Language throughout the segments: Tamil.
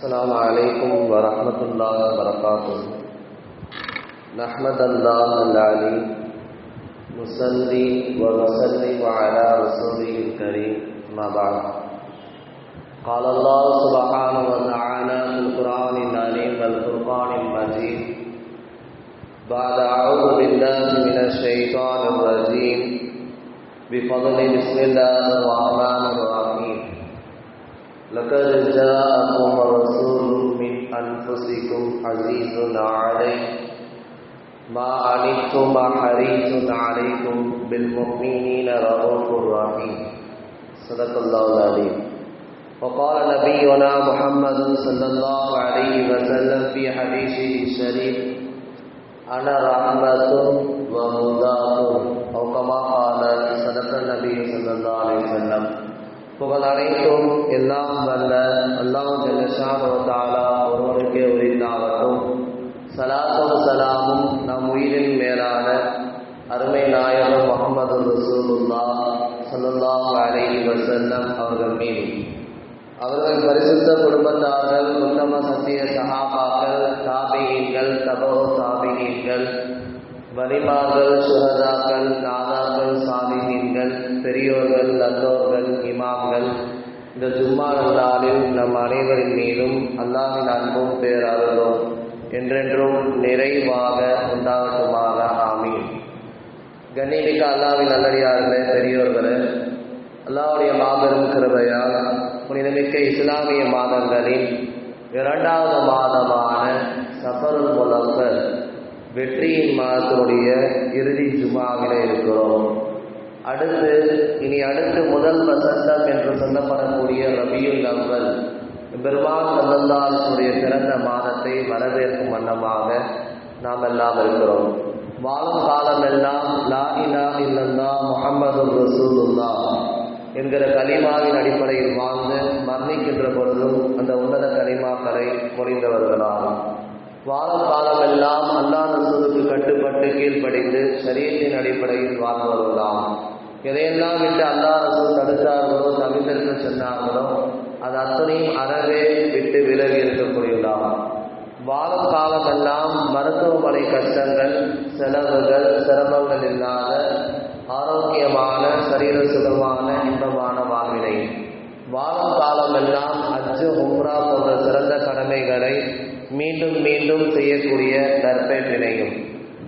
السلام عليكم ورحمة الله وبركاته. نحمد الله العلي نصلي ونسلم على رسوله الكريم ما بعد. قال الله سبحانه وتعالى في القرآن العظيم والفرقان المجيد بعد أعوذ بالله من الشيطان الرجيم بفضل بسم الله الرحمن الرحيم. لقد جاءكم رسول من أنفسكم عزيز عليه ما عنتم حريص عليكم بالمؤمنين رؤوف رحيم. صدق الله العظيم. وقال نبينا محمد صلى الله عليه وسلم في حديثه الشريف أنا رحمة وهداة أو كما قال صدق النبي صلى الله عليه وسلم. புகழ் அனைத்தும் எல்லாம் வல்ல அல்லாஹ் ஜல்லஷானு வ தஆலா ஒருவருக்கே உரித்தாகட்டும். ஸலாத்தும் ஸலாமும் நம் உயிரின் மேலான அருமை நாயகம் முஹம்மது ரசூலுல்லாஹ் ஸல்லல்லாஹு அலைஹி வஸல்லம் அவர்கள் மீது, அவர்கள் பரிசுத்த குடும்பத்தார்கள், உத்தம சத்திய சஹாபாக்கள், தாபிஈன்கள், தபவு தாபிஈன்கள், வலிமார்கள், சுஹதாக்கள், நாதாக்கள், சாலிஹீன்கள், பெரியோர்கள், நல்லோர்கள், இமாம்கள், இந்த ஜும்மா நாளில் நம் அனைவரின் மீதும் அல்லாஹ்வின் அன்பும் பேரருளும் என்றென்றும் நிறைவாக உண்டாகட்டுமாக. ஆமீன். கண்ணியமிக்க அல்லாஹ்வின் நல்லடியார்களே, பெரியோர்களே, அல்லாஹ்வுடைய மாபெரும் கிருபையால் புனிதமிக்க இஸ்லாமிய மாதங்களின் இரண்டாவது மாதமான சஃபருல் முஅத்தர் வெற்றியின் மாதத்தினுடைய இறுதி ஜுமாவிலே இருக்கிறோம். அடுத்து முதல் வசந்தம் என்று சொல்லப்படக்கூடிய ரபியுல் அவ்வல், பெருமாள் ஸல்லல்லாஹு அலைஹி வஸல்லம் பிறந்த மாதத்தை வரவேற்கும் வண்ணமாக நாம் எல்லாம் இருக்கிறோம். வாழும் காலமெல்லாம் லா இலாஹ இல்லல்லாஹ் முஹம்மதுர் ரசூலுல்லாஹ் என்கிற கலிமாவின் அடிப்படையில் வாழ்ந்து மரணிக்கின்ற பொழுதும் அந்த உன்னத கலிமாக்களை மொழிந்தவர்களாகும். வாழும் காலமெல்லாம் அல்லாஹ் ரசூலுக்கு கட்டுப்பட்டு கீழ்ப்படிந்து ஷரியத்தின் அடிப்படையில் வாழ்ந்தவர்களாம். எதையெல்லாம் விட்டு அல்லாஹ் ரசூல் தடுத்தார்களோ, தவிர்த்திருக்க சொன்னார்களோ, அது அத்தனையும் அறவே விட்டு விலகி இருக்கக்கூடியதாம். வாழும் காலமெல்லாம் மருத்துவமனை கஷ்டங்கள், செலவுகள், சிரமங்கள் இல்லாத ஆரோக்கியமான சரீர சுகமான இன்பமான வாழ்வினை, வாழும் காலமெல்லாம் ஹஜ், உம்ரா போன்ற சிறந்த கடமைகளை மீண்டும் மீண்டும் செய்யக்கூடிய நற்பேற்றினையும்,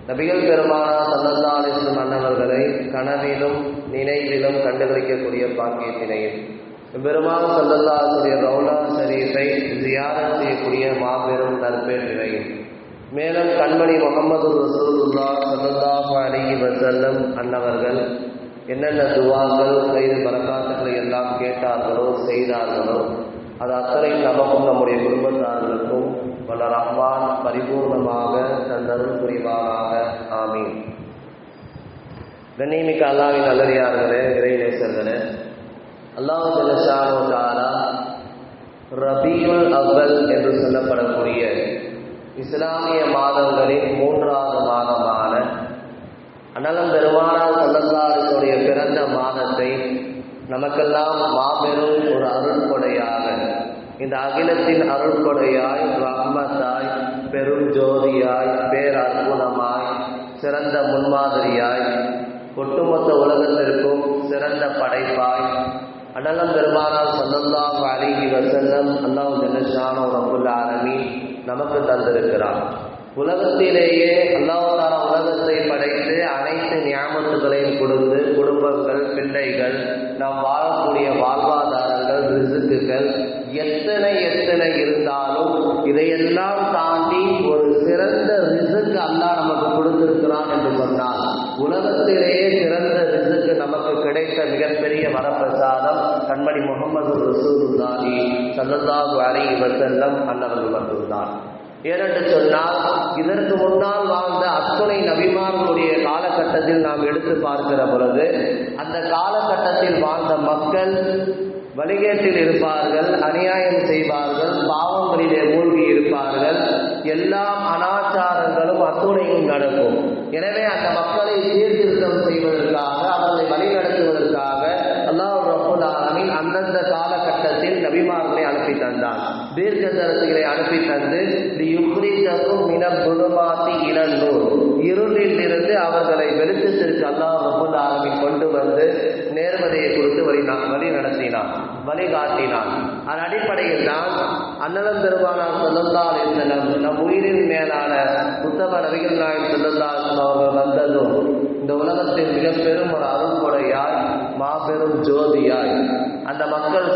நபிகள் பெருமானார் ஸல்லல்லாஹு அலைஹி வஸல்லம் அன்னவர்களை கனவிலும் நினைவிலும் கண்டுகளிக்கக்கூடிய பாக்கியத்தினையும், பெருமானார் ஸல்லல்லாஹு அலைஹி வஸல்லம் ரௌலா ஷரீஃபை ஜியாரத் செய்யக்கூடிய மாபெரும் நற்பேற்றினையும், மேலும் கண்மணி முஹம்மது ரசூலுல்லாஹ் ஸல்லல்லாஹு அலைஹி வஸல்லம் அன்னவர்கள் என்னென்ன துவாக்கள், கைது பரக்காத்துக்களை எல்லாம் கேட்டார்களோ, செய்தார்களோ, அது அத்தனை நமக்கும் நம்முடைய குடும்பத்தார்களுக்கும் வல்ல ரஹ்மான் பரிபூர்ணமாக தந்தருள் புரிவாராக. ஆமீன். கண்ணியமிக்க அல்லாஹ்வின் நல்லடியார்களே, இறைநேசர்களே, அல்லாஹ் ஜல்லஷானு வ தஆலா ரபியுல் அவ்வல் என்று சொல்லப்படக்கூடிய இஸ்லாமிய மாதங்களின் மூன்றாவது மாதமான அண்ணலம் பெருமானார் ஸல்லல்லாஹு அலைஹி வஸல்லம் பிறந்த மாதத்தை நமக்கெல்லாம் மாபெரும் ஒரு அருள்கொடையாக, இந்த அகிலத்தின் அருள்கொடையாய், ரஹ்மத்தாய், பெரும் ஜோதியாய், பேரற்புதமாய், சிறந்த முன்மாதிரியாய், ஒட்டுமொத்த உலகத்திற்கும் சிறந்த படைப்பாய் அண்ணலம் பெருமானார் ஸல்லல்லாஹு அலைஹி வஸல்லம் அல்லாஹ் ஜல்லஷானு ரப்புல் ஆலமீன் நமக்கு தந்திருக்கிறார். உலகத்திலேயே அல்லாஹ் தஆலா உலகத்தை படைத்து அனைத்து நியாமத்துகளையும் கொடுத்து, குடும்பங்கள், பிள்ளைகள், நாம் வாழக்கூடிய வாழ்வாதாரங்கள், ரிஸ்க்குகள் எத்தனை இருந்தாலும் இதையெல்லாம் தாண்டி ஒரு சிறந்த ரிஸ்க் அல்லாஹ் நமக்கு கொடுத்திருக்கிறான் என்று சொன்னால், உலகத்திலேயே சிறந்த ரிஸ்க் நமக்கு கிடைத்த மிகப்பெரிய வரப்பிரசாதம் கண்மணி முஹம்மது ரசூலுல்லாஹி ஸல்லல்லாஹு அலைஹி வஸல்லம் அன்னவர்கள் மட்டும்தான். ஏனென்று சொன்னால், இதற்கு முன்னால் வாழ்ந்த அத்துணை நபிமார்களுடைய காலகட்டத்தில் நாம் எடுத்து பார்க்கிற பொழுது, அந்த காலகட்டத்தில் வாழ்ந்த மக்கள் வழிகேட்டில் இருப்பார்கள், அநியாயம் செய்வார்கள், பாவங்களிலே மூழ்கி இருப்பார்கள், எல்லா அனாச்சாரங்களும் அத்துணையும் நடக்கும். எனவே அந்த மக்களை சீர்திருத்தம் செய்வதற்காக, அவர்களை வழிநடத்துவதற்காக அல்லாஹ் ரப்புல் ஆலமீன் அந்தந்த காலகட்டத்தில் நபிமார்களை அனுப்பி தந்தான். தீர்க்கதரிசிகளை அனுப்பி தந்து யுக்ரிஜகும் மினல் குலுமாத்தி இலன் நூர், இருளில் இருந்து அவர்களை வெளிச்சத்திற்கு அல்லாஹ் ரப்பல் ஆலமீன் கொண்டு வந்து நேர்வதையை கொடுத்து வழி நடத்தினான், வழிகாட்டினான். அதன் அடிப்படையில் தான் அன்னலம் பெருமானார் ஸல்லல்லாஹு அலைஹி வஸல்லம் நம் உயிரின் மேலான உத்தம நபிகள் நாயகம் ஸல்லல்லாஹு அலைஹி வஸல்லம் அவர்கள் வந்ததும் இந்த உலகத்தின் மிக பெரும் ஒரு அருள்கொடையாய், மாபெரும் ஜோதியாய் அந்த மக்கள்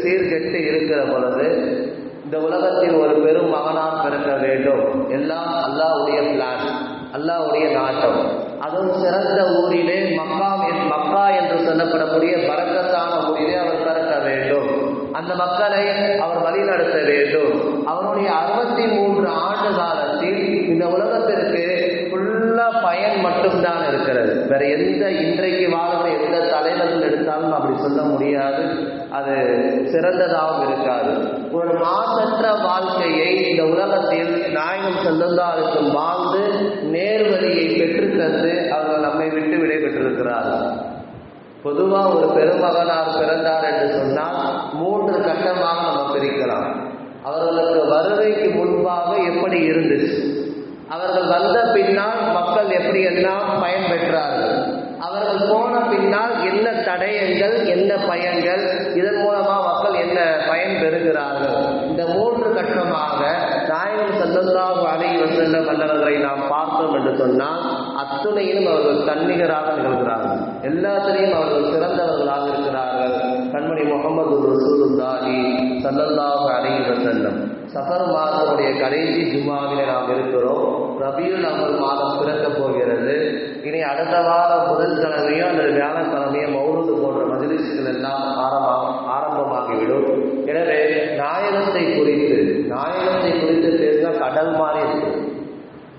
சீர்கெட்டு இருக்கிற பொழுது இந்த உலகத்தில் ஒரு பெரும் மகனார் பிறக்க வேண்டும், எல்லாம் அல்லாஹ்வுடைய பிளான், அல்லாஹ்வுடைய நாட்டம். அதுவும் சிறந்த ஊரிலே மக்கா என்று சொல்லப்படக்கூடிய பரக்கத்தான ஊரிலே அவர் பிறக்க வேண்டும், அந்த மக்களை அவர் வழிநடத்த வேண்டும். அவருடைய 63 ஆண்டு காலத்தில் இந்த உலகத்திற்கு ஃபுல்லா பயன் மட்டும்தான் இருக்கிறது. வேற எந்த இன்றைக்கு வாழ்ந்த எந்த தலைவர்கள் எடுத்தாலும் அப்படி சொல்ல முடியாது, அது சிறந்ததாகவும் இருக்காது. ஒரு மாசற்ற வாழ்க்கையை இந்த உலகத்தில் நாயகம் ஸல்லல்லாஹு அலைஹி வஸல்லம் வாழ்ந்து நேர்வழியை பெற்றுத்தந்து அவர்கள் நம்மை விட்டு விடைபெற்றிருக்கிறார்கள். பொதுவாக ஒரு பெருமகனார் பிறந்தார் என்று சொன்னால் 3 கட்டமாக நம்ம பிரிக்கலாம். அவர்களுக்கு வருகைக்கு முன்பாக எப்படி இருந்துச்சு, அவர்கள் வந்த பின்னால் மக்கள் எப்படியெல்லாம் பயன் பெற்றார்கள், அவர்கள் போன பின்னால் என்ன தடயங்கள், என்ன பயன்கள், இதன் மூலமா மக்கள் என்ன பயன் பெறுகிறார்கள். இந்த 3 கட்டமாக நாயகம் ஸல்லல்லாஹு அலைஹி வஸல்லம் அவர்களை நாம் பார்த்தோம் என்று சொன்னால் அத்துணையிலும் அவர்கள் தன்னிகராக நிகழ்கிறார்கள், எல்லாத்திலையும் அவர்கள் சிறந்தவர்களாக இருக்கிறார்கள். கண்மணி முஹம்மது ரசூலுல்லாஹி ஸல்லல்லாஹு அலைஹி வஸல்லம் சஃபர் மாதத்துடைய கடைசி ஜும்மாவிலே நாம் இருக்கிறோம். ரபியுல் அவ்வல் மாதம் பிறக்க போகிறது. இனி அடுத்த வாரம் புதன்கிழமையோ அல்லது வியாழக்கிழமையோ மௌலூது போன்ற மஜ்லிஸ்கள் எல்லாம் ஆரம்பமாகிவிடும். எனவே நாயகத்தை குறித்து பேசினா கடல் மாறி இருக்கு,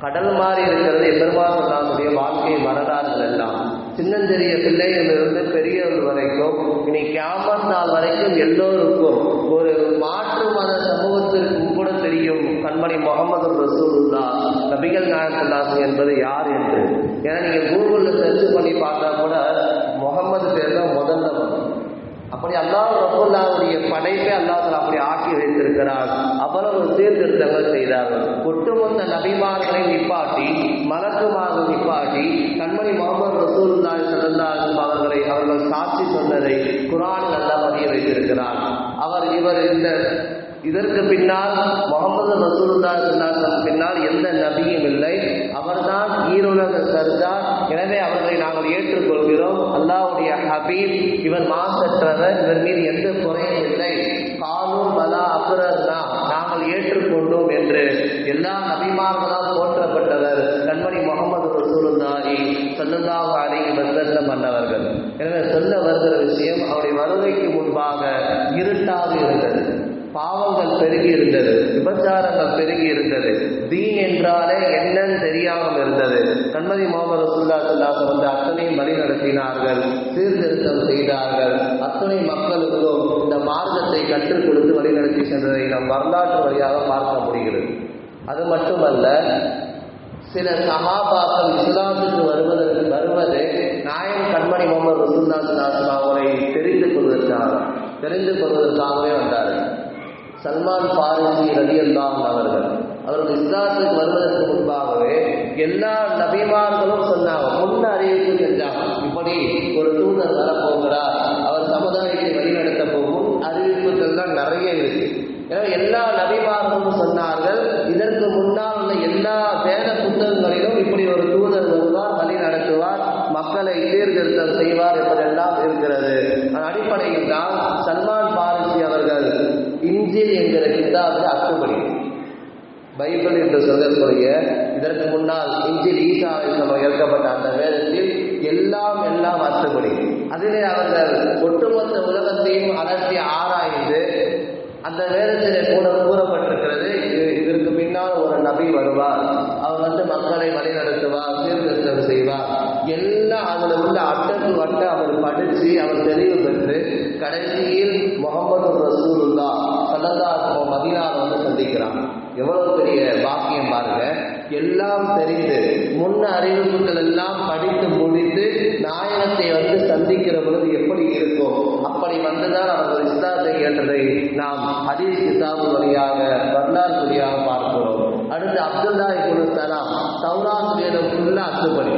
கடல் மாறி இருக்கிறது. எம்பெருமானுடைய வாழ்க்கை வரலாறுகள் எல்லாம் சின்னஞ்சிறிய பிள்ளைகளிலிருந்து பெரியவர்கள் வரைக்கும் இனி கியாமத் நாள் வரைக்கும் எல்லோருக்கும் ஒரு மாற்று மத சமூகத்திற்கு கூட தெரியும் கண்மணி முஹம்மது ரசூலுல்லாஹ் நபிகள் நாயகம் ஸல்லல்லாஹு அலைஹி வஸல்லம் என்பது யார் என்று. ஏன்னா நீங்க கூகுளில் சர்ச் பண்ணி பார்த்தா கூட முகம்மது பேர் தான் முதல்ல வரும். அப்படி அல்லாஹ் ரப்பல்லாஹுடைய படைப்பை அல்லாஹ் அப்படி ஆக்கி வைத்திருக்கிறார். அவ்வளவு சீர்திருத்தங்கள் செய்தார்கள். ஒட்டுமொத்த நபிமார்களை நிப்பாட்டி மலக்குமாக நிப்பாட்டி கண்மணி முஹம்மது ரசூலுல்லாஹி ஸல்லல்லாஹு அலைஹி வஸல்லம் அவர்கள் சாட்சி சொன்னதை குர்ஆனில் அல்லாஹ் பதிய வைத்திருக்கிறார். இதற்கு பின்னால் முஹம்மது ரசூலுல்லாஹி ஸல்லல்லாஹு அலைஹி வஸல்லம் பின்னால் எந்த நபியும் இல்லை, அவர்தான் ஈருலக சர்தார். எனவே அவர்களை நாங்கள் ஏற்றுக்கொள்கிறோம். அல்லாஹ்வுடைய ஹபீப், இவர் மாசற்றவர், இவர் மீது எந்த குறையும் இல்லை. காலும் பலா அக்ரர்னா, நாங்கள் ஏற்றுக்கொண்டோம் என்று எல்லா நபிமார்களால் போற்றப்பட்டவர் கண்மணி முஹம்மது ரசூலுல்லாஹி ஸல்லல்லாஹு அலைஹி வஸல்லம் அன்னவர்கள். எனவே சொல்ல வருகிற விஷயம், அவருடைய வருகைக்கு முன்பாக இருட்டாக இருந்தது, பாவங்கள் பெருகி இருந்தது, விபச்சாரங்கள் பெருகி இருந்தது, தீன் என்றாலே என்னன்னு தெரியாமல் இருந்தது. கண்மணி முஹம்மது ரசூலுல்லாஹி ஸல்லல்லாஹு அலைஹி வஸல்லம் அத்தனையும் வழி நடத்தினார்கள், சீர்திருத்தம் செய்தார்கள். அத்தனை மக்களுக்கும் இந்த மார்க்கத்தை கற்றுக் கொடுத்து வழி நடத்தி சென்றதை நாம் வரலாற்று வழியாக பார்க்க முடிகிறது. அது மட்டுமல்ல, சில சஹாபாக்கள் இஸ்லாமுக்கு வருவது நாயகம் கண்மணி முஹம்மது ரசூலுல்லாஹி ஸல்லல்லாஹு அலைஹி வஸல்லம் அவரை தெரிந்து கொள்வதற்காகவே வந்தார்கள். சல்மான் பாரிசி ரலியல்லாஹு அவர்கள் இஸ்லாத்துக்கு வருவதற்கு முன்பாகவே எல்லா நபிமார்களும் சொன்னாங்க, முன்ன அறிவிப்பு செஞ்சாங்க, இப்படி ஒரு தூதர் வரப்போகிறார், அவர் சமுதாயத்தை வழிநடத்த போகும் அறிவிப்புகள் தான் நிறைய இருக்கு. எனவே எல்லா நபிமார்களும் சொன்னார்கள், இதற்கு முன்னால் உள்ள எல்லா வேத புத்தகங்களிலும் இப்படி ஒரு தூதர் வருவார், வழி நடத்துவார், மக்களை சீர்திருத்தம் செய்வார் என்பதெல்லாம் இருக்கிறது. அதன் அடிப்படையில் தான் சல்மான் பாரிசி அவர்கள் இன்ஜில் என்கிற கிதாபில் அத்துப்படி பைபிள் என்று சொல்லக்கூடிய இதற்கு முன்னால் இன்ஜில் ஈசா அலைஹிஸ்ஸலாம் இறக்கப்பட்ட அந்த வேதத்தில் எல்லாம் அத்துப்படி. அதிலே அவர்கள் ஒட்டுமொத்த உலகத்தையும் அலசி ஆராய்ந்து அந்த வேதத்திலே கூறப்பட்டிருக்கிறது, இதற்கு பின்னால் ஒரு நபி வருவார், அவர் மக்களை வழிநடத்துவார், சீர்திருத்தம் செய்வார், எல்லாம் அதில் உள்ள அட்டக்கு வட்ட அவர் படித்து அவர் தெளிவு பெற்று கடைசியில் முஹம்மது ரசூலுல்லாஹ் ஸல்லல்லாஹு அலைஹி வஸல்லம் மதீனாவை சந்திக்கிறாங்க. எவ்வளவு பெரிய பாக்கியம் பாருங்க. எல்லாம் தெரிந்து முன்ன அறிவிப்புகள் எல்லாம் படித்து முடித்து நாயகத்தை சந்திக்க இருக்கிற பொழுது எப்படி இருக்கும், அப்படி வந்துதான் அவர்கள் இஸ்லாத்தை ஏற்றதை நாம் ஹதீஸ் கிதாபு வழியாக வரலாறு வழியாக பார்க்கிறோம். அடுத்து அப்துல்லா இப்னு சலாம் தௌராத் வேதம் ஃபுல்லா அத்துப்படி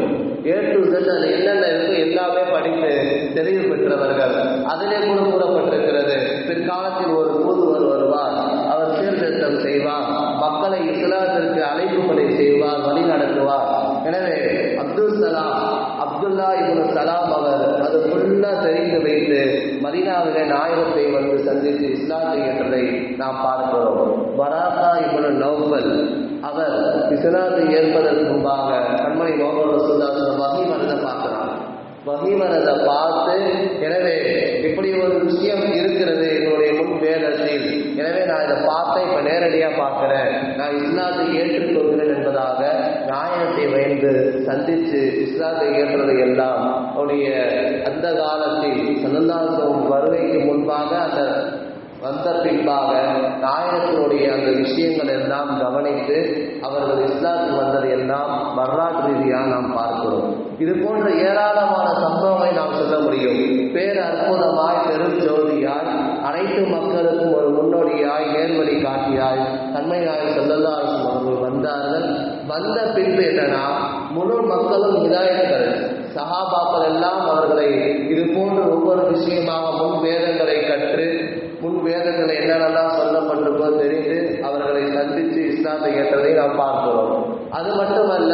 A to Z அது என்னென்ன இருக்கோ எல்லாமே படித்து தெளிவு பெற்றவர்கள். அதிலே கூட கூறப்பட்டிருக்கிறது, பிற்காலத்தில் ஒரு தூதுவர் வருவார், அவர் சீர்திருத்தம் செய்வார், மக்களை இஸ்லாத்திற்கு அழைப்புகளை செய்வார், வழி நடத்துவார். எனவே அப்துல்லா இப்னு சலாம் அவர் அது ஃபுல்லா தெரிந்து வைத்து மதீனாவிலே நாயகத்தை வந்து சந்தித்து இஸ்லாத்தை ஏற்றதை நாம் பார்க்கிறோம். வராகா இப்னு நௌஃபல் அவர் இஸ்லாத்தை ஏற்பதற்கு முன்பாக கண்மணி முஹம்மது ரசூலுல்லாஹி வஹி வரதை பார்க்கிறார். வஹி வரதை பார்த்து, எனவே இப்படி ஒரு விஷயம் இருக்கிறது என்னுடைய முன் வேதத்தில், எனவே நான் இதை பார்த்தேன், இப்ப நேரடியா பார்க்கிறேன், நான் இஸ்லாத்தை ஏற்றுக்கொள்கிறேன் என்பதாக நாயகத்தை வைந்து சந்தித்து இஸ்லாத்தை ஏற்றதை எல்லாம் அவருடைய அந்த காலத்தில் ஸல்லல்லாஹு வருகைக்கு முன்பாக அந்த வந்த பின்பாக நாயகத்தினுடைய அந்த விஷயங்கள் எல்லாம் கவனித்து அவர்கள் இஸ்லாத்துக்கு வந்ததை எல்லாம் வரலாற்று ரீதியாக நாம் பார்க்கிறோம். இது போன்ற ஏராளமான சம்பவங்களை நாம் சொல்ல முடியும். பேர் அற்புதமாய் பெரும் ஜோதியாய் அனைத்து மக்களுக்கும் ஒரு முன்னோடியாய் நேர்வழி காட்டியாய் தன்மையாய் ஸல்லல்லாஹு அலைஹி வஸல்லம் அவர்கள் வந்தார்கள். வந்த பின்பு என்னன்னா முழு மக்களும் ஹிதாயத்துகள், சஹாபாக்கள் எல்லாம் அவர்களை இது போன்ற ஒவ்வொரு விஷயமாக முன் வேதங்களை கற்று முன் வேதங்களை என்னென்னலாம் சொல்லப்பட்டிருக்கோ தெரிந்து அவர்களை சந்தித்து இஸ்லாத்தை ஏற்றதை நாம் பார்க்கிறோம். அது மட்டுமல்ல,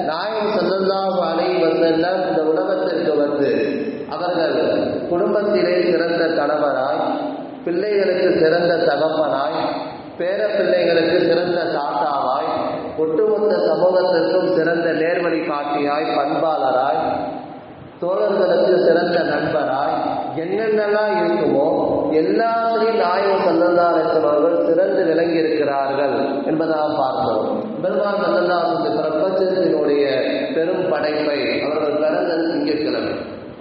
நாயகம் ஸல்லல்லாஹு அலைஹி வஸல்லம் இந்த உலகத்திற்கு வந்து அவர்கள் குடும்பத்திலே சிறந்த கணவராய், பிள்ளைகளுக்கு சிறந்த தகப்பனாய், பேர பிள்ளைகளுக்கு சிறந்த தாத்தாவாய், ஒட்டுமொத்த சமூகத்திற்கும் சிறந்த நேர்வழி காட்டியாய், பண்பாளராய், தோழர்களுக்கு சிறந்த நண்பராய், என்னென்னலாம் இருக்குமோ எல்லாத்திலையும் நாயகம் ஸல்லல்லாஹு அலைஹி வஸல்லம் அவர்கள் சிறந்து விளங்கி இருக்கிறார்கள் என்பதாக பார்க்கிறோம். பெருமாள் ஸல்லல்லாஹு அலைஹி வஸல்லம் பிரபஞ்சத்தினுடைய பெரும் படைப்பை அவர்கள் பிறந்தது திங்கட்கிழமை,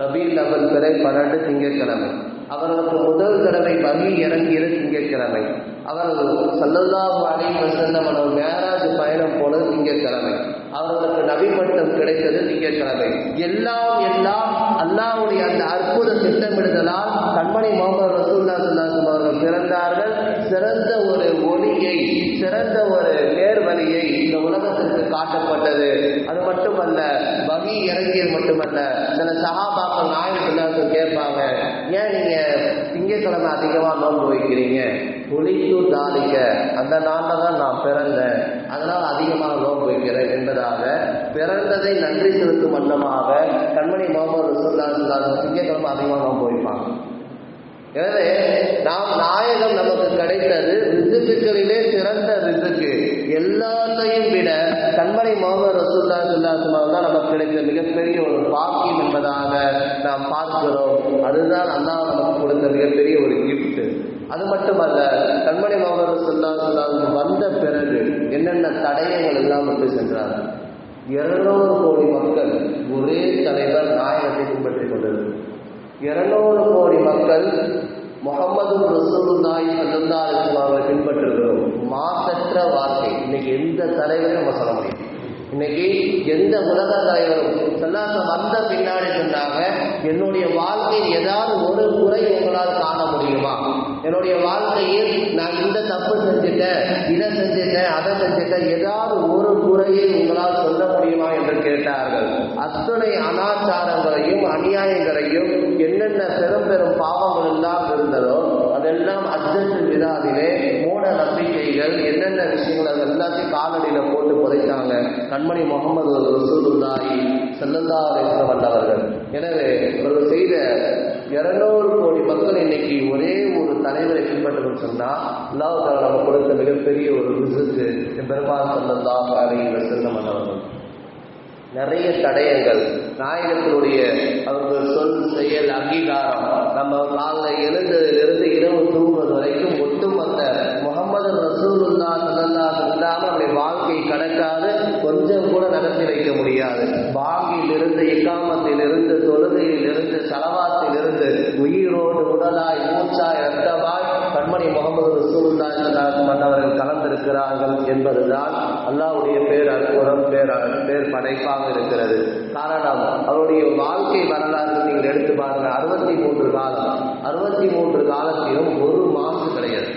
ரபீல் அவல் பிறை 12 திங்கட்கிழமை. அவர்களுக்கு முதல் தடவை வகி இறங்கியது திங்கட்கிழமை. அவர்கள் ஸல்லல்லாஹு அலைஹி வஸல்லம் அவர்கள் மேராஜ் பயணம் போனது திங்கட்கிழமை. அவர்களுக்கு நபி பட்டம் கிடைத்தது திங்கட்கிழமை. எல்லாம் அல்லாஹ்வுடைய அந்த அற்புத திட்டமிடுதலால் கண்மணி முஹம்மது ரசூலுல்லாஹி ஸல்லல்லாஹு அலைஹி வஸல்லம் அவர்கள் பிறந்தார்கள். சிறந்த ஒரு ஒளியை, சிறந்த ஒரு நேர்வழியை இந்த உலகத்திற்கு காட்டப்பட்டது. அது மட்டுமல்ல, வகி இறங்கியது மட்டுமல்ல, சில சஹாபாக்கள் நாயகம் கேட்பாங்க, ஏன் நீங்க திங்கட்கிழமை அதிகமா நோன்பு வைக்கிறீங்க? ஒளித்து தாளிக்க, அந்த நாளில் தான் நான் பிறந்தேன், அதனால் அதிகமாக நோன்பு வைக்கிறேன் என்பதாக பிறந்ததை நன்றி செலுத்தும் வண்ணமாக கண்மணி முஹம்மது ரசூலுல்லாஹி ஸல்லல்லாஹு அலைஹி வஸல்லம் திங்கட்கிழமை அதிகமாக நோன்பு வைப்பாங்க. எனவே நாம் நாயகம் நமக்கு கிடைத்தது ரிசுக்குகளிலே சிறந்த ரிசுக்கு. எல்லாத்தையும் விட கண்மணி முஹம்மது ரசூலுல்லாஹி ஸல்லல்லாஹு அலைஹி வஸல்லம் தான் நமக்கு கிடைத்த மிகப்பெரிய ஒரு பாக்கியம் என்பதாக நாம் பார்க்கிறோம். அதுதான் அல்லாஹ் நமக்கு கொடுத்த மிகப்பெரிய ஒரு கிஃப்ட். அது மட்டுமல்ல, கண்மணி முஹம்மது ரசூலுல்லாஹி ஸல்லல்லாஹு அலைஹி வஸல்லம் வந்த பிறகு என்னென்ன தடயங்கள் எல்லாம் விட்டு சென்றார். 200 கோடி மக்கள் ஒரே தலைவர் நாயகத்தை பின்பற்றிக் கொண்டிருக்கிறார். 200 கோடி மக்கள் முஹம்மது ரசூலுல்லாஹி ஸல்லல்லாஹு அலைஹி வஸல்லம் அவரை பின்பற்றுகிறோம். மாசற்ற வாழ்க்கை. இன்னைக்கு எந்த தலைவரும் நம்ம சொல்ல முடியும். இன்னைக்கு எந்த உலக தலைவரும் ஸல்லல்லாஹு வந்த பின்னாடி சொன்னாங்க, என்னுடைய வாழ்க்கையில் ஏதாவது ஒரு குறை உங்களால் காண முடியுமா? என்னுடைய வாழ்க்கையில் நான் இந்த தப்பு செஞ்சுட்டேன், இதை செஞ்சுட்டேன், அதை செஞ்சுட்டேன், ஏதாவது ஒரு குறையை உங்களால் சொல்ல முடியுமா என்று கேட்டார்கள். அத்தனை அனாச்சாரங்களையும் அநியாயங்களையும் என்னென்ன பெரும் பெரும் பாவங்கள் எல்லாம் இருந்ததோ அதெல்லாம் அஜ்ஜத்துல் விதாவிலே மூட நம்பிக்கைகள் என்னென்ன விஷயங்கள் அது எல்லாத்தையும் காலடியில போட்டு புதைத்தாங்க கண்மணி முஹம்மது ரசூலுல்லாஹி ஸல்லல்லாஹு அலைஹி வஸல்லம் அவர்கள். எனவே அவர்கள் செய்த 200 கோடி மக்கள் இன்னைக்கு ஒரே ஒரு தலைவரை பின்பற்றணும்னு சொன்னா அல்லாஹ் தஆலா நமக்கு கொடுத்த மிகப்பெரிய ஒரு ரிஸ்க். பெருமாள் ஸல்லல்லாஹு அலைஹி வஸல்லம் அவர்கள் நிறைய தடயங்கள், நாயகத்தினுடைய அவர்கள் சொல் செயல் அங்கீகாரம், நம்ம காலையில் எழுந்ததிலிருந்து இரவு தூங்குவது வரைக்கும் ஒட்டுமொத்த முஹம்மது ரசூலுல்லாஹி ஸல்லல்லாஹு அலைஹி வஸல்லம் நம்முடைய வாழ்க்கை கடக்காது, கொஞ்சம் கூட நடத்தி வைக்க முடியாது. பாங்கிலிருந்து, இக்காமத்திலிருந்து, தொழுகையிலிருந்து, ஸலவாத்திலிருந்து, உயிரோடு உடலாய் மூச்சாய் இரத்தமாய் கண்மணி முகமது ரசூலுல்லாஹி ஸல்லல்லாஹு அலைஹி வஸல்லம் அவர்கள் கலந்திருக்கிறார்கள் என்பதுதான் அல்லாஹ்வுடைய பேர் அற்புதம், பேர் படைப்பாக இருக்கிறது. காரணம், அவருடைய வாழ்க்கை வரலாறு நீங்கள் எடுத்து பாருங்க. 63 காலம், 63 காலத்திலும் ஒரு மாசு கிடையாது,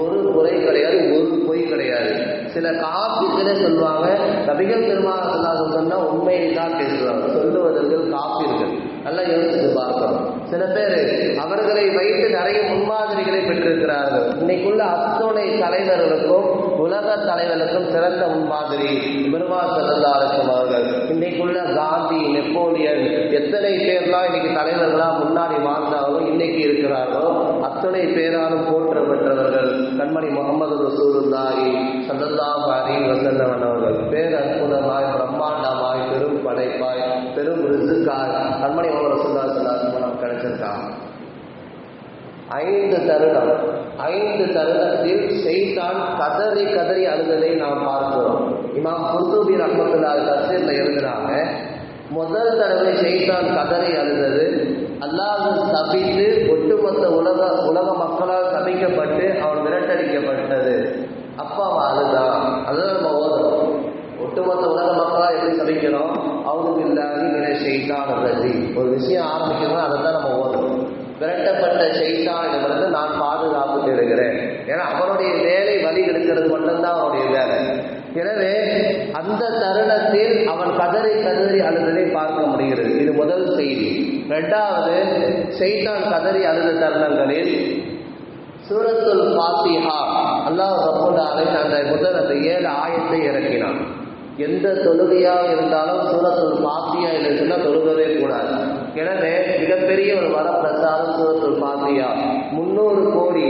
ஒரு குறை கிடையாது, ஒரு பொய் கிடையாது. சில காப்பீர்களே சொல்லுவாங்க, நபிகள் பெருமானார் சொன்னா உண்மையை தான் பேசுவாங்க, சொல்லுவதற்கு காப்பீர்கள். நல்லா யோசித்து பார்க்கணும். சில பேர் அவர்களை வைத்து நிறைய முன்மாதிரிகளை பெற்றிருக்கிறார்கள். இன்னைக்குள்ள அத்துணை தலைவர்களுக்கும் உலக தலைவர்களுக்கும் சிறந்த முன்மாதிரி பெருமானார் ஸல்லல்லாஹு அலைஹி வஸல்லம் அவர்கள். இன்னைக்குள்ள காந்தி, நெப்போலியன், எத்தனை பேர்லாம் இன்னைக்கு தலைவர்களா முன்னாடி வாழ்ந்தாலும் இன்னைக்கு இருக்கிறார்களோ அத்தனை பேராலும் போற்ற பெற்றவர்கள் கண்மணி முகமது ரசூலுல்லாஹி ஸல்லல்லாஹு அலைஹி வஸல்லம் அவர்கள். பேர் அற்புதமாய், பிரம்மாண்டமாய், பெரும் படைப்பாய், பெரும் ரிசுக்காய் கண்மணி முகமது ரசூலுல்லாஹி ஸல்லல்லாஹு அலைஹி வஸல்லம் கிடைச்சிருக்காங்க. 5 தருணத்தில் ஷைத்தான் கதறி கதறி அழுததை நாம் பார்க்கிறோம். இமாம் குர்துபி ரஹ்மத்துல்லாஹி தஃசீர்ல எழுதுறாங்க, முதல் தடவை ஷைத்தான் கதறி அழுதது அல்லாஹ் சபித்து ஒட்டுமொத்த உலக மக்களால் சபிக்கப்பட்டு அவன் விரட்டடிக்கப்பட்டது. அப்பா அவன் அழுதான். அதுதான் நம்ம ஓதுறோம். ஒட்டுமொத்த உலக மக்களால் எப்படி சபிக்கிறோம்? அவனுக்கு இல்லாத நிலை ஷைத்தான் ரஜி. ஒரு விஷயம் ஆரம்பிக்கணும், அதை தான் நம்ம ஓதுறோம். விரட்டப்பட்ட ஷைத்தானிடமிருந்து நான் பாதுகாப்பு தேடுகிறேன். ஏன்னா அவனுடைய வேலை வழி எடுக்கிறது மட்டும்தான் அவனுடைய வேலை. எனவே அந்த தருணத்தில் அவன் கதறி கதறி அழுதலை பார்க்க முடிகிறது. இது முதல் செய்தி. இரண்டாவது, ஷைத்தான் கதறி அழுத தருணங்களில் சூரத்துல் ஃபாத்திஹா அல்லாஹ் ரப்பல் ஆலமீன் அந்த 7 ஆயத்தை இறக்கினான். எந்த தொழுகையாக இருந்தாலும் சூரத்துல் ஃபாத்திஹா என்று சொன்னால் தொழுகவே கூடாது. எனவே மிகப்பெரிய ஒரு வரப்பிரசாதம் சூரத்துல் ஃபாத்திஹா. 300 கோடி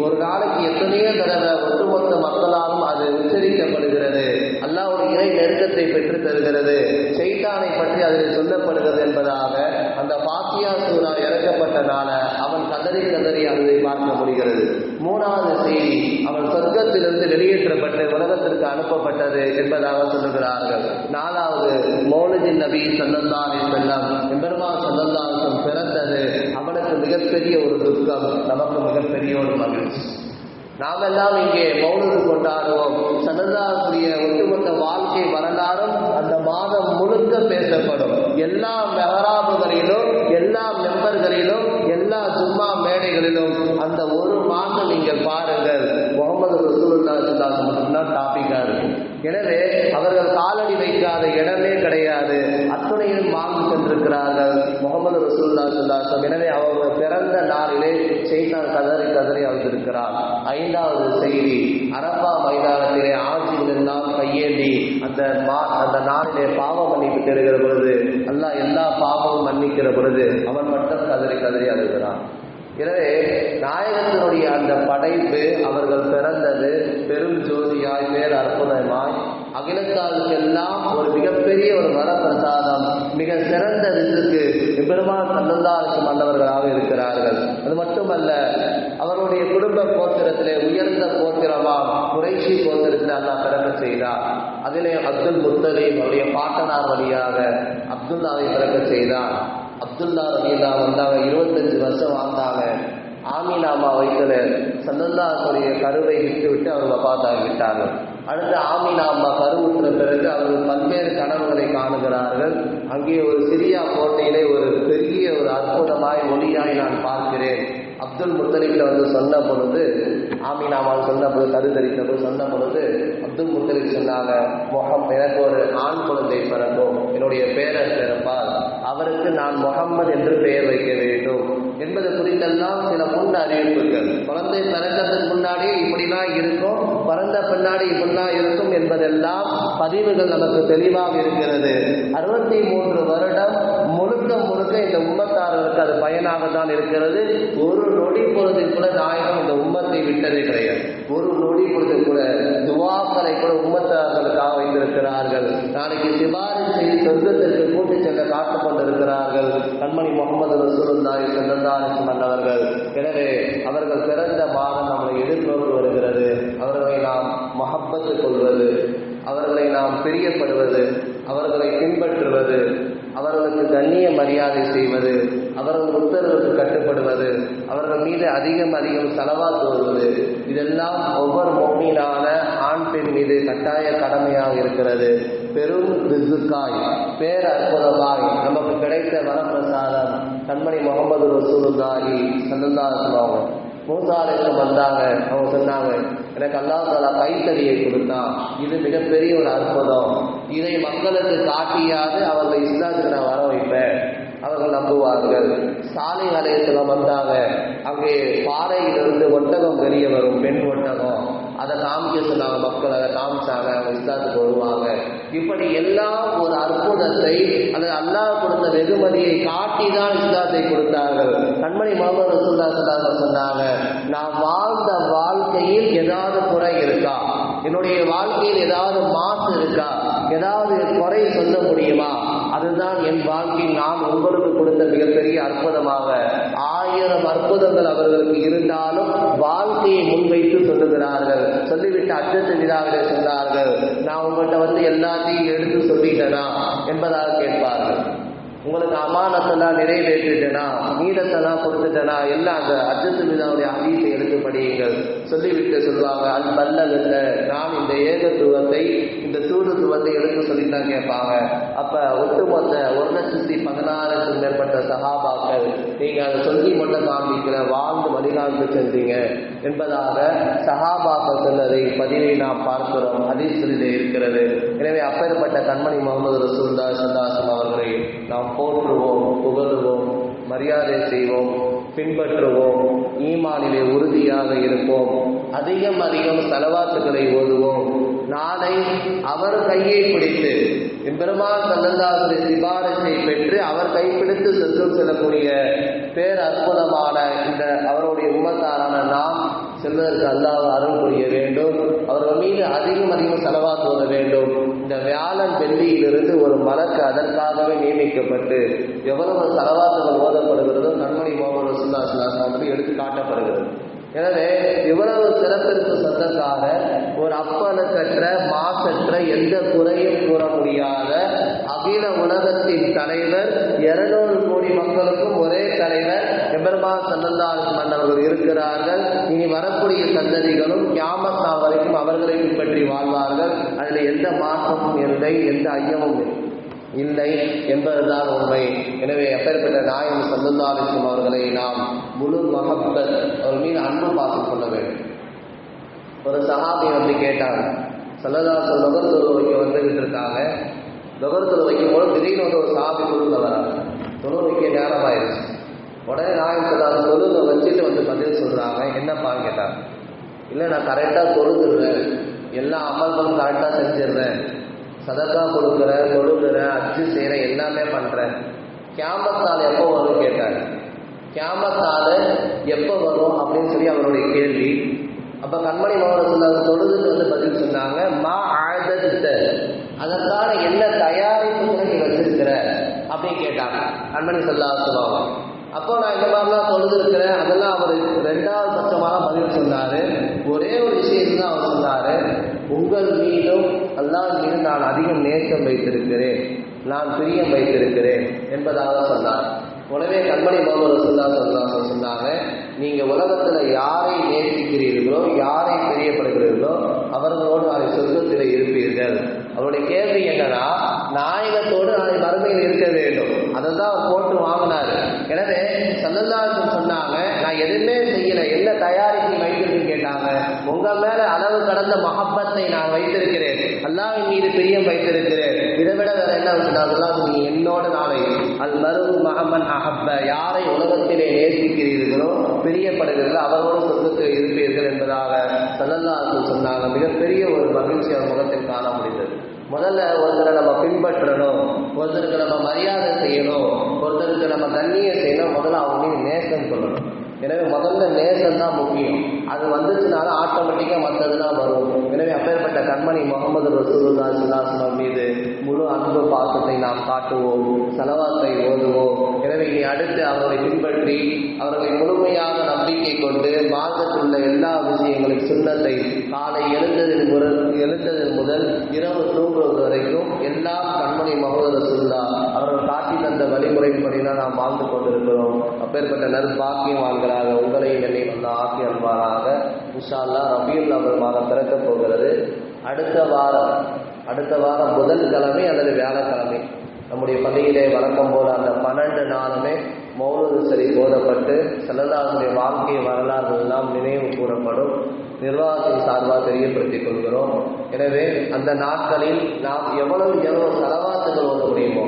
ஒரு நாளைக்கு எத்தனையோ தடவை ஒட்டுமொத்த மக்களாலும் அது உச்சரிக்கப்படுகிறது. அல்லாஹ்வுடைய இறை நெருக்கத்தை பெற்று தருகிறது. ஷைத்தானை பற்றி அதில் சொல்லப்படுகிறது என்பதாக அந்த ஃபாத்திஹா சூரா இறக்கப்பட்டனால அவன் கதறி கதறி அதை பார்க்க முடிகிறது. 3வது செய்தி, அவன் சொர்க்கத்திலிருந்து வெளியேற்றப்பட்டு உலகத்திற்கு அனுப்பப்பட்டது என்பதாக சொல்லுகிறார்கள். 4வது, மௌலிதின் நபி ஸல்லல்லாஹு அலைஹி வஸல்லம் எம்பெருமான் ஸல்லல்லாஹு அலைஹி வஸல்லம் பிறந்தது அவனுக்கு மிகப்பெரிய ஒரு துக்கம், நமக்கு மிகப்பெரிய ஒரு மகிழ்ச்சி. நாமெல்லாம் இங்கே மௌலிது கொண்டாடுவோம். ஸல்லல்லாஹுடைய ஒட்டுமொத்த வாழ்க்கை வரலாறும் அந்த மாதம் முழுக்க பேசப்படும். எல்லா மெஹராபுகளிலும், எல்லா மெம்பர்களிலும், எல்லா ஜும்மா மேடைகளிலும் அந்த ஒரு மாதம் நீங்கள் பாருங்கள், முகமது ரசூலுல்லாஹி ஸல்லல்லாஹு அலைஹி வஸல்லம் டாபிக்கா இருக்கும். எனவே அவர்கள் காலடி வைக்காத இடமே கிடையாது. அத்துணையும் வாழ்ந்து சென்றிருக்கிறார்கள் முகமது ரசூலுல்லாஹி ஸல்லல்லாஹு அலைஹி வஸல்லம். எனவே அவர்கள் பிறந்த நாளிலே ஷைத்தான் கதறி கதறி அழுதிருக்கிறார். 5வது செய்தி, அரபா மைதானத்திலே ஆட்சிகள் எல்லாம் கையேந்தி அந்த நாளிலே பாவ மன்னிப்பு தேடுகிற பொழுது, அல்லாஹ் எல்லா பாவமும் மன்னிக்கிற பொழுது அவன் மட்டும் கதறி கதறி அழுகிறான். எனவே நாயகத்தினுடைய அந்த படைப்பு, அவர்கள் பிறந்தது பெரும் ஜோதியாய், பேர் அற்புதமாய், அகிலத்தாளுக்கெல்லாம் ஒரு மிகப்பெரிய ஒரு வரப்பிரசாதம், மிக சிறந்த ரிசுக்கு பெருமாள் ஸல்லல்லாஹு அலைஹி வஸல்லம் மன்னவர்களாக இருக்கிறார்கள். அது மட்டுமல்ல, அவருடைய குடும்ப கோத்திரத்திலே உயர்ந்த கோத்திரமாம் குறைஷி கோத்திரத்தில் அல்லாஹ் பிறக்க செய்தார். அதிலே அப்துல் முத்தலீப் அவருடைய பாட்டனார் வழியாக அப்துல்லாவை பிறக்க செய்தார். அப்துல்லா ரலியல்லாஹு வந்தாங்க, 25 வருஷம் வாழ்ந்தாங்க. ஆமீனா அம்மா வயிற்றுல ஸல்லல்லாஹுடைய கருவை விட்டு அவர் வஃபாத்தாகி விட்டார்கள். அடுத்து ஆமீனா அம்மா கருவுற்ற பிறகு அவர்கள் பல்வேறு கனவுகளை காணுகிறார்கள். அங்கே ஒரு சிரியா கோட்டையிலே ஒரு பெரிய ஒரு அற்புதமாய் ஒளியாய் நான் பார்க்கிறேன். அப்துல் முத்தலிப்ல சொன்ன பொழுது, ஆமீனாமால் சொன்ன பொழுது, கருத்தரித்தது சொன்ன பொழுது அப்துல் முத்தலிப் சொன்னாங்க, எனக்கு ஒரு ஆண் குழந்தை பிறக்கும், என்னுடைய பேரர் பிறப்பால் அவருக்கு நான் முகம்மது என்று பெயர் வைக்க வேண்டும் என்பது குறித்தெல்லாம் சில முன் அறிவிப்புகள். குழந்தை பிறந்ததுக்கு முன்னாடியே இப்படிலாம் இருக்கும், பிறந்த பின்னாடி இப்படிலாம் இருக்கும் என்பதெல்லாம் பதிவுகள் நமக்கு தெளிவாக இருக்கிறது. 63 வருடம் முழுக்க முழுக்க இந்த உம்மத்தார்களுக்கு அது பயனாக தான் இருக்கிறது. ஒரு நொடி பொழுதில் கூட நாயகம் இந்த உம்மத்தை விட்டதே கிடையாது. ஒரு நொடி பொழுதில் கூட துவாக்களை கூட உம்மத்தார்களுக்காக வைத்திருக்கிறார்கள். நாளைக்கு சிபாரிசு செய்து சொர்க்கத்திற்கு கூட்டி செல்ல காத்துக் கொண்டிருக்கிறார்கள் கண்மணி முகமது ரசூலுல்லாஹி ஸல்லல்லாஹு அலைஹி வஸல்லம் அவர்கள். எனவே அவர்கள் பிறந்த மாதம் நம்மளை எதிர்நோக்கி வருகிறது. அவர்களை நாம் மஹப்பத்து கொள்வது, அவர்களை நாம் பிரியப்படுவது, அவர்களை பின்பற்றுவது, அவர்களுக்கு கண்ணிய மரியாதை செய்வது, அவர்கள் உத்தரவுக்கு கட்டுப்படுவது, அவர்கள் மீது அதிகம் ஸலவாத் ஓதுவது, இதெல்லாம் ஒவ்வொரு முஃமினான ஆண் பெண் மீது கட்டாய கடமையாக இருக்கிறது. பெரும் ரிஸ்காய், பேர் அற்புதமாய் நமக்கு கிடைத்த வரப்பிரசாதம் கண்மணி முகமது ரசூலுல்லாஹி ஸல்லல்லாஹு அலைஹி வஸல்லம். மூசா அலைஹிஸ்ஸலாம் வந்தாங்க, அவங்க சொன்னாங்க, எனக்கு அல்லாஹ் தஆலா கைத்தடியை கொடுத்தான், இது மிகப்பெரிய ஒரு அற்புதம், இதை மக்களுக்கு காட்டியாது அவர்களை இஸ்லாத்துக்கு நான் வர வைப்பேன், அவர்கள் நம்புவார்கள். சாலிஹ் அலைஹிஸ்ஸலாம் வந்தாங்க, அங்கே பாறையிலிருந்து ஒட்டகம் வெளியே வரும், பெண் ஒட்டகம், அதை காமிக்க சொன்னாங்க, மக்கள் அதை காமிச்சாங்க, அவங்க இஸ்லாத்துக்கு வருவாங்க. இப்படி எல்லாம் ஒரு அற்புதத்தை அல்லது அல்லாஹ் கொடுத்த வெகுமதியை காட்டி தான் இஸ்லாத்தை கொடுத்தார்கள். கண்மணி முஹம்மது ரசூலுல்லாஹி ஸல்லல்லாஹு அலைஹி வஸல்லம் சொன்னாங்க, நான் வாழ்ந்த வாழ்க்கையில் ஏதாவது குறை இருக்கா, என்னுடைய வாழ்க்கையில் ஏதாவது மாசு இருக்கா, ஏதாவது குறை சொல்ல முடியுமா, அதுதான் என் வாழ்க்கையில் நான் உங்களுக்கு கொடுத்த மிகப்பெரிய அற்புதமாக. 1000 அற்புதங்கள் அவர்களுக்கு இருந்தாலும் வாழ்க்கையை முன்வைத்து சொல்லுகிறார்கள். சொல்லிவிட்டு அச்சத்து விழாவிலே சொன்னார்கள், நான் உங்கள்கிட்ட எல்லாத்தையும் எடுத்து சொல்லிட்டேனா என்பதாக கேட்பார்கள். உங்களுக்கு அமானத்தெல்லாம் நிறைவேற்றிட்டேனா, நீதத்தெல்லாம் கொடுத்துட்டேனா, எல்லாம் அந்த அஜத்து விழாவுடைய ஹதீஸை எடுத்து படியுங்கள். சொல்லிவிட்டு சொல்லுவாங்க, அது பல்லவில்லை, நான் இந்த ஏகத்துவத்தை இந்த தூதுத்துவத்தை எடுத்து சொல்லித்தான் கேட்பாங்க. அப்ப ஒட்டுமொத்த 1,16,000க்கும் மேற்பட்ட சஹாபாக்கள் நீங்க அதை சொல்லி மட்டும் காண்பிக்கல, வாழ்ந்து வழிகாட்டு சென்றீங்க என்பதாக சஹாபாக்கள் சொன்னதை பதிவை நாம் பார்க்கிறோம், ஹதீஸிலே இருக்கிறது. எனவே அப்பேற்பட்ட கண்மணி முஹம்மது ரசூலுல்லாஹி ஸல்லல்லாஹு அலைஹி வஸல்லம் அவர்களை நாம் போற்றுவோம், புகழுவோம், மரியாதை செய்வோம், பின்பற்றுவோம், ஈமானிலே உறுதியாக இருப்போம், அதிகம் ஸலவாத்துகளை ஓதுவோம். நாளை அவர் கையை பிடித்து பெருமாள் ஸல்லல்லாஹு அலைஹி வஸல்லம் சிபாரிசை பெற்று அவர் கைப்பிடித்து சொர்க்கம் செல்லக்கூடிய பேர் அற்புதமான இந்த அவருடைய உம்மத்தாரான நாம் செல்வதற்கு அல்லாஹ் அருள் புரிய வேண்டும். அவர்கள் மீது அதிகம் ஸலவாத் ஓத வேண்டும். இந்த வியாழன் வெள்ளியிலிருந்து ஒரு மலக்கு அதற்காகவே நியமிக்கப்பட்டு எவ்வளவு ஸலவாத்துகள் ஓதப்படுகிறதோ கண்மணி முஹம்மது ரசூலுல்லாஹி ஸல்லல்லாஹு அலைஹி வஸல்லம் எடுத்து காட்டப்படுகிறது. எனவே இவ்வளவு சிறப்பிற்கு சொந்தக்காக ஒரு அப்பழுக்கற்ற மாசற்ற எந்த குறையும் கூற முடியாத அகில உலகத்தின் தலைவர், 200 கோடி மக்களுக்கும் ஒரே தலைவர் எபெருமான் ஸல்லல்லாஹு அலைஹி வஸல்லம் அவர்கள் இருக்கிறார்கள். இனி வரக்கூடிய சந்ததிகளும் கியாமத் நாள் வரைக்கும் அவர்களை பின்பற்றி வாழ்வார்கள். அதில் எந்த மாற்றமும் இல்லை, எந்த ஐயமும் இல்லை என்பதுதான் உண்மை. எனவே அப்பேற்பட்ட நாயகம் ஸல்லல்லாஹு அலைஹி வஸல்லம் அவர்களை நாம் முழு மஹப்பத், அவர் மீது அன்பு பாசம் கொள்ள வேண்டும். ஒரு சஹாபி கேட்டாங்க, ஸல்லல்லாஹு அலைஹி வஸல்லம் லொகர் தொழுகைக்கு வந்துகிட்டு இருக்காங்க. லொகர் தொழு வைக்கும்போது திடீர்னு ஒரு சஹாபி தொழுக வராங்க. தொழு வைக்க நேரம் ஆயிடுச்சு. உடனே நாயகம் ஸல்லல்லாஹு அலைஹி வஸல்லம் தொழுக வச்சுட்டு பதில் சொல்றாங்க. என்னப்பான்னு கேட்டாங்க. இல்லை, நான் கரெக்டாக தொழுதுடுறேன், எல்லா அமல்களும் கரெக்டாக செஞ்சிடுறேன், சதக்கா கொடுக்குறேன், தொழுகிறேன், அச்சு செய்கிறேன், எல்லாமே பண்ணுறேன், கியாமத் நாள் எப்போ வரும் கேட்டார். கியாமத் நாள் எப்போ வரும் அப்படின்னு சொல்லி அவருடைய கேள்வி. அப்போ கண்மணி முஹம்மது ஸல்லல்லாஹு அலைஹி வஸல்லம் தொழுதுட்டு பதில் சொன்னாங்க, மா ஆதத்த, அதற்கான என்ன தயாரிப்புகளை நீ வச்சிருக்கிற அப்படின்னு கேட்டாங்க கண்மணி ஸல்லல்லாஹு அலைஹி வஸல்லம். அப்போ நான் இந்த மாதிரிலாம் தொழுதுருக்கிறேன், அதெல்லாம் அவர் 2வது பட்சமாக பதில் சொன்னார். ஒரே ஒரு விஷயத்தான் அவர் சொன்னார், உங்கள் மீதும் அல்லாஹ் மீது நான் அதிகம் நேசம் வைத்திருக்கிறேன், நான் பிரியம் வைத்திருக்கிறேன் என்பதாக சொன்னார். உடனே கண்மணி முஹம்மது ரசூலுல்லாஹி ஸல்லல்லாஹு அலைஹி வஸல்லம் சொன்னாங்க, நீங்கள் உலகத்தில் யாரை நேசிக்கிறீர்களோ, யாரை பிரியப்படுகிறீர்களோ அவர்களோடு நாளை சொர்க்கத்தில் இருப்பீர்கள். அவருடைய கேள்வி என்னன்னா, நாயகத்தோடு நாளை மறுமையில் இருக்க வேண்டும். அதை தான் அவர் போட்டு வாங்கினார். எனவே ஸல்லல்லாஹு அலைஹி வஸல்லம் சொன்னாங்க, நான் எதுவுமே செய்யலை, என்ன தயாரிப்பு வைத்திருக்குன்னு கேட்டாங்க. உங்கள் மேல அளவு கடந்த மஹப்பத்தை நான் வைத்திருக்கிறேன், அல்லாஹ்வின் மீது பிரியம் வைத்திருக்கிறேன், இதை விட வேற என்ன சொன்னார்கள், நீ என்னோட நாளை அல் மரு மஹமன் அஹப்ப, யாரை உலகத்திலே நேசிக்கிறீர்களோ பிரியப்படுகிறீர்களோ அவரோடு சொர்க்கத்தில் இருப்பீர்கள் என்பதாக ஸல்லல்லாஹு அலைஹி வஸல்லம் சொன்னாங்க. மிகப்பெரிய ஒரு மகிழ்ச்சி அவர் முகத்தில் காண முடிந்தது. முதல்ல ஒருத்தரை நம்ம பின்பற்றணும், ஒருத்தருக்கு நம்ம மரியாதை செய்யணும், ஒருத்தருக்கு நம்ம கண்ணியம் செய்யணும், முதல்ல அவங்க மீது நேசம் கொள்ளணும். எனவே முதல்ல நேசம் தான் முக்கியம். அது வந்துச்சுனால ஆட்டோமேட்டிக்காக மற்றதுலாம் வரும். எனவே அப்பேற்பட்ட கண்மணி முஹம்மது ரசூலுல்லாஹி ஸல்லல்லாஹு அலைஹி வஸல்லம் மீது முழு அன்பு பாசத்தை நாம் காட்டுவோம், ஸலவாத்தை ஓதுவோம். எனவே இனி அடுத்து அவரை பின்பற்றி அவர்களை முழுமையாக நம்பிக்கை கொண்டு மார்க்கத்தில் உள்ள எல்லா விஷயங்களையும் சுன்னத்தை காலை எழுந்ததில் முதல் இரவு தூங்குவது வரைக்கும் எல்லாம் கண்மணி முஹம்மது ரசூலுல்லாஹ் அவர்கள் காட்டி தந்த வழிமுறைப்படிதான் நாம் வாழ்ந்து கொண்டிருக்கிறோம். அப்பேற்பட்ட நற்பாக்கியவான்களாக உங்களையும் என்னை நல்லா ஆக்கி அன்பாராக. இன்ஷா அல்லாஹ் ரபியுல் அவ்வல் மாதம் பிறக்கப் போகிறது. அடுத்த வாரம் புதன்கிழமை அல்லது வியாழக்கிழமை நம்முடைய பள்ளியிலே வழக்கம் போல அந்த 12 நாளுமே மௌலூது ஷரீஃப் ஓதப்பட்டு ஸல்லல்லாஹுடைய வாழ்க்கை வரலாறுகள் எல்லாம் நினைவு கூறப்படும். நிர்வாகத்தின் சார்பாக தெரியப்படுத்திக் கொள்கிறோம். எனவே அந்த நாட்களில் நாம் எவ்வளவு செலவாத்துகள் ஓத முடியுமோ,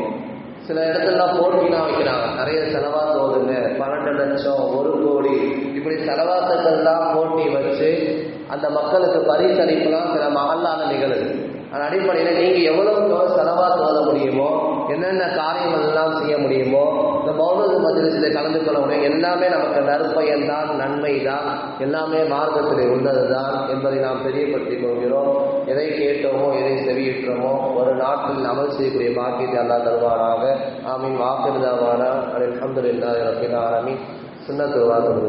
சில இடத்துலலாம் போட்டிலாம் வைக்கிறாங்க, நிறைய செலவாத்து ஓதுங்க, 12 லட்சம் 1 கோடி இப்படி செலவாத்துக்கள்லாம் போட்டி வச்சு அந்த மக்களுக்கு பரிசளிப்புலாம் சில மகல்லான நிகழுது. அந்த அடிப்படையில் நீங்கள் எவ்வளவு செலவாத்து ஓத முடியுமோ, என்னென்ன காரியங்கள் எல்லாம் செய்ய முடியுமோ, இந்த மௌலூது மஜ்லிஸில் கலந்து கொள்ள முடியும். எல்லாமே நமக்கு நற்பயன் தான், நன்மை தான், எல்லாமே மார்க்கத்திலே உள்ளது தான் என்பதை நாம் தெரியப்படுத்திக் கொள்கிறோம். எதை கேட்டோமோ, எதை செவியுற்றோமோ ஒரு நாட்டில் அமல் செய்யக்கூடிய பாக்கியத்தை அல்லாஹ் தருவாராக. ஆமீன். வாக்கிருதாவான அல்ஹம்துலில்லாஹி ரப்பில் ஆலமீன். சுன்னத்துல் வாதம்.